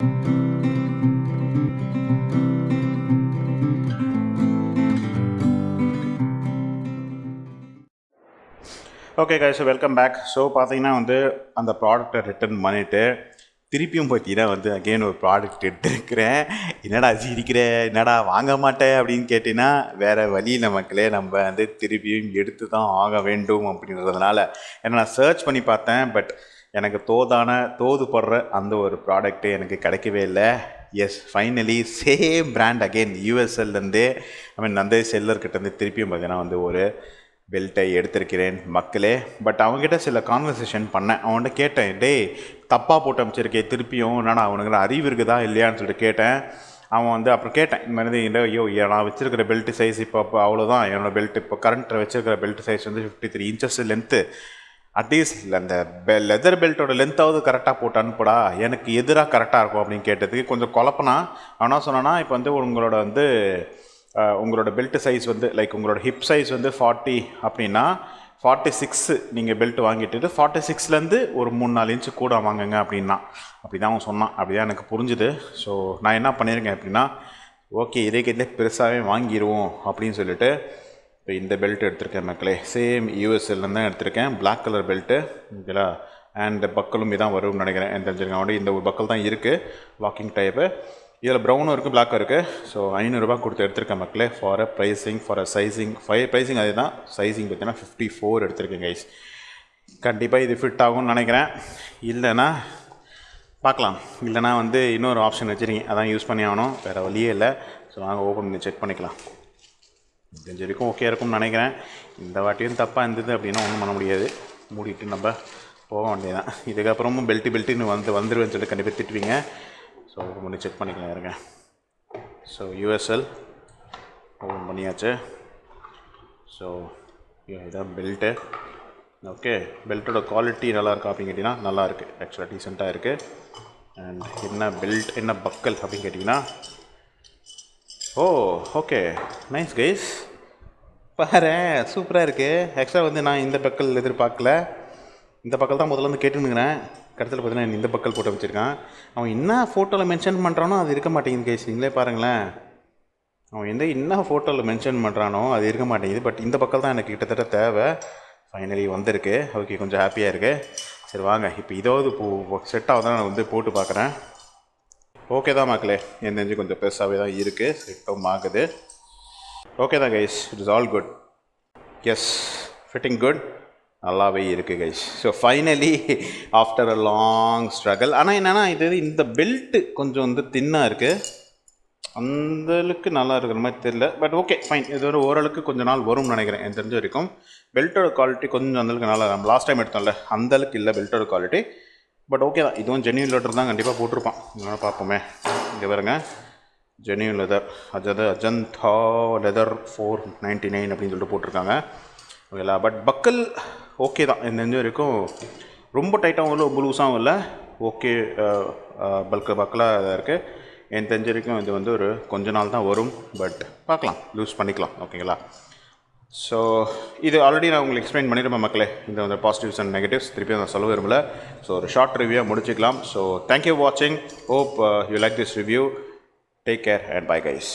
Okay guys, welcome back. So பார்த்தீங்கன்னா அந்த ப்ராடக்டை ரிட்டர்ன் பண்ணிவிட்டு திருப்பியும் பார்த்தீங்கன்னா அகெயின் ஒரு ப்ராடக்ட் எடுத்துருக்கிறேன். என்னடா சிரிக்கிற, என்னடா வாங்க மாட்டேன் அப்படின்னு கேட்டிங்கன்னா வேறு வழியில் மக்களே நம்ம திருப்பியும் எடுத்து தான் ஆக வேண்டும் அப்படின்றதுனால ஏன்னா நான் சர்ச் பண்ணி பார்த்தேன். பட் எனக்கு தோதுப்படுற அந்த ஒரு ப்ராடக்ட்டு எனக்கு கிடைக்கவே இல்லை. Yes, finally same brand again யூஎஸ்எல்லேருந்தே அந்த செல்லர்கிட்டேருந்து திருப்பியும் பார்த்தீங்கன்னா ஒரு பெல்ட்டை எடுத்திருக்கிறேன் மக்களே. பட் அவங்ககிட்ட சில கான்வர்சேஷன் பண்ணேன். அவன்கிட்ட கேட்டேன், டே தப்பாக போட்டு அமைச்சிருக்கேன் திருப்பியும், என்னடா அவனுக்கு அறிவு இருக்குதா இல்லையான்னு சொல்லிட்டு கேட்டேன். அவன் அப்புறம் கேட்டேன், இந்த மாதிரி ஐயோ நான் வச்சுருக்கிற பெல்ட் சைஸ் இப்போ அவ்வளோதான், என்னோடய பெல்ட் இப்போ கரண்ட்டில் வச்சுருக்கிற belt size 53 inches length. At least அந்த லெதர் பெல்ட்டோட லென்த்தாவது கரெக்டாக போட்டு அனுப்புடா, எனக்கு எதிராக கரெக்டாக இருக்கும் அப்படின்னு கேட்டதுக்கு கொஞ்சம் குழப்பனா. அவனா சொன்னான்னா, இப்போ உங்களோட பெல்ட் சைஸ் லைக் உங்களோட ஹிப் சைஸ் 40 அப்படின்னா 46 நீங்கள் பெல்ட் வாங்கிட்டு 46லேருந்து ஒரு 3-4 இன்ச்சு கூட வாங்குங்க அப்படின்னா. அப்படி தான் அவன் சொன்னான். அப்படி தான் எனக்கு புரிஞ்சுது. ஸோ நான் என்ன பண்ணியிருக்கேன் அப்படின்னா, ஓகே இதே கேட்டிலே பெருசாகவே வாங்கிடுவோம் அப்படின்னு சொல்லிட்டு இப்போ இந்த பெல்ட் எடுத்திருக்கேன் மக்களே. சேம் யூஎஸ்எல்லேருந்து தான் எடுத்திருக்கேன். பிளாக் கலர் பெல்ட்டு ஓகேலா. அண்ட் பக்கலும் இதான் வரும்னு நினைக்கிறேன். தெரிஞ்சிருக்கேன் இந்த ஒரு பக்கல் தான் இருக்குது, லாக்கிங் டைப்பு. இதில் ப்ரௌனும் இருக்குது, பிளாக்கும் இருக்குது. ஸோ 500 ரூபா கொடுத்து எடுத்திருக்கேன் மக்களே. ஃபார் அ சைஸிங் ப்ரைஸிங் அதே தான். சைஸிங் பார்த்தீங்கன்னா 54 எடுத்திருக்கேன் கைஸ். கண்டிப்பாக இது ஃபிட் ஆகும்னு நினைக்கிறேன். இல்லைன்னா பார்க்கலாம். இல்லைனா இன்னொரு ஆப்ஷன் வச்சுருக்கீங்க, அதான் யூஸ் பண்ணி ஆகணும், வேறு வழியே இல்லை. ஸோ நாங்கள் ஓப்பன் பண்ணி செக் பண்ணிக்கலாம். தெரிஞ்ச வரைக்கும் ஓகே இருக்கும்னு நினைக்கிறேன். இந்த வாட்டியும் தப்பாக இருந்தது அப்படின்னா ஒன்றும் பண்ண முடியாது, மூடிட்டு நம்ம போக வேண்டியதான். இதுக்கப்புறமும் பெல்ட்டுன்னு வந்துருவேன்னு சொல்லிட்டு கண்டிப்பாக திட்டுவீங்க. ஸோ ஓப்பன் பண்ணி செக் பண்ணிக்கலாம் இருங்க. ஸோ யூஎஸ்எல் ஓப்பன் பண்ணியாச்சு. ஸோ இதுதான் பெல்ட்டு. ஓகே, பெல்ட்டோட குவாலிட்டி நல்லா இருக்கா அப்படின்னு கேட்டிங்கன்னா நல்லா இருக்குது, ஆக்சுவலாக டீசெண்டாக இருக்குது. அண்ட் என்ன பெல்ட் என்ன பக்கல் அப்படின்னு கேட்டிங்கன்னா, ஓ ஓகே நைஸ் கைஸ், பாரு சூப்பராக இருக்குது. ஆக்சுவலாக நான் இந்த பக்கல் எதிர்பார்க்கல. இந்த பக்கல் தான் முதல்ல கேட்டுனுங்கிறேன். கடைசியில் பார்த்தீங்கன்னா இந்த பக்கல் போட்டு வச்சுருக்கான். அவன் என்ன ஃபோட்டோவில் மென்ஷன் பண்ணுறானோ அது இருக்க மாட்டேங்குது கைஸ். நீங்களே பாருங்களேன், அவன் என்ன ஃபோட்டோவில் மென்ஷன் பண்ணுறானோ அது இருக்க மாட்டேங்குது. பட் இந்த பக்கம் தான் எனக்கு கிட்டத்தட்ட தேவை. ஃபைனலி வந்திருக்கு. ஓகே, கொஞ்சம் ஹாப்பியாக இருக்குது. சரி வாங்க, இப்போ இதாவது செட் ஆகுதான் நான் போட்டு பார்க்குறேன். ஓகே தான் மக்களே, என் தெரிஞ்சு கொஞ்சம் பெருசாகவே தான் இருக்குது, செட்டும் ஆகுது. ஓகே தான் guys, it is all good. Yes, fitting good, நல்லாவே இருக்குது guys. So finally after a long struggle. ஆனால் என்னென்னா இந்த பெல்ட்டு கொஞ்சம் தின்னாக இருக்குது, அந்தளவுக்கு நல்லா இருக்கிற மாதிரி தெரியல. பட் ஓகே ஃபைன், இது ஓரளவுக்கு கொஞ்சம் நாள் வரும்னு நினைக்கிறேன். எனக்கு தெரிஞ்ச வரைக்கும் பெல்ட்டோட குவாலிட்டி கொஞ்சம் அந்தளவுக்கு நல்லா, நம்ம லாஸ்ட் டைம் எடுத்தோம்ல அந்தளவுக்கு இல்லை பெல்ட்டோட குவாலிட்டி. பட் ஓகே தான், இதுவும் ஜென்யூன் லெதர் தான் கண்டிப்பாக போட்டிருப்பான். இதனால் பார்ப்போமே. இங்கே பாருங்க, ஜென்யூன் லெதர், அஜந்தா லெதர் 499 அப்படின்னு சொல்லிட்டு போட்டிருக்காங்க. ஓகேலா. பட் பக்கல் ஓகே தான், எனக்கு தெரிஞ்ச வரைக்கும் ரொம்ப டைட்டாகவும் இல்லை, ரொம்ப லூஸாகவும் இல்லை. ஓகே, பக்கலாக இதாக இருக்குது. எனக்கு தெரிஞ்ச வரைக்கும் இது ஒரு கொஞ்ச நாள் தான் வரும். பட் பார்க்கலாம், யூஸ் பண்ணிக்கலாம். ஓகேங்களா. ஸோ இது ஆல்ரெடி நான் உங்களுக்கு எக்ஸ்பிளைன் பண்ணியிருப்பேன் மக்களே, இந்த பாசிட்டிவ்ஸ் அண்ட் நெகட்டிவ்ஸ். திருப்பி நான் சொல்ல விரும்பல. ஸோ ஒரு ஷார்ட் ரிவ்யூவாக முடிச்சிக்கலாம். ஸோ தேங்க்யூ வாட்சிங். Hope you like this review. Take care and bye guys.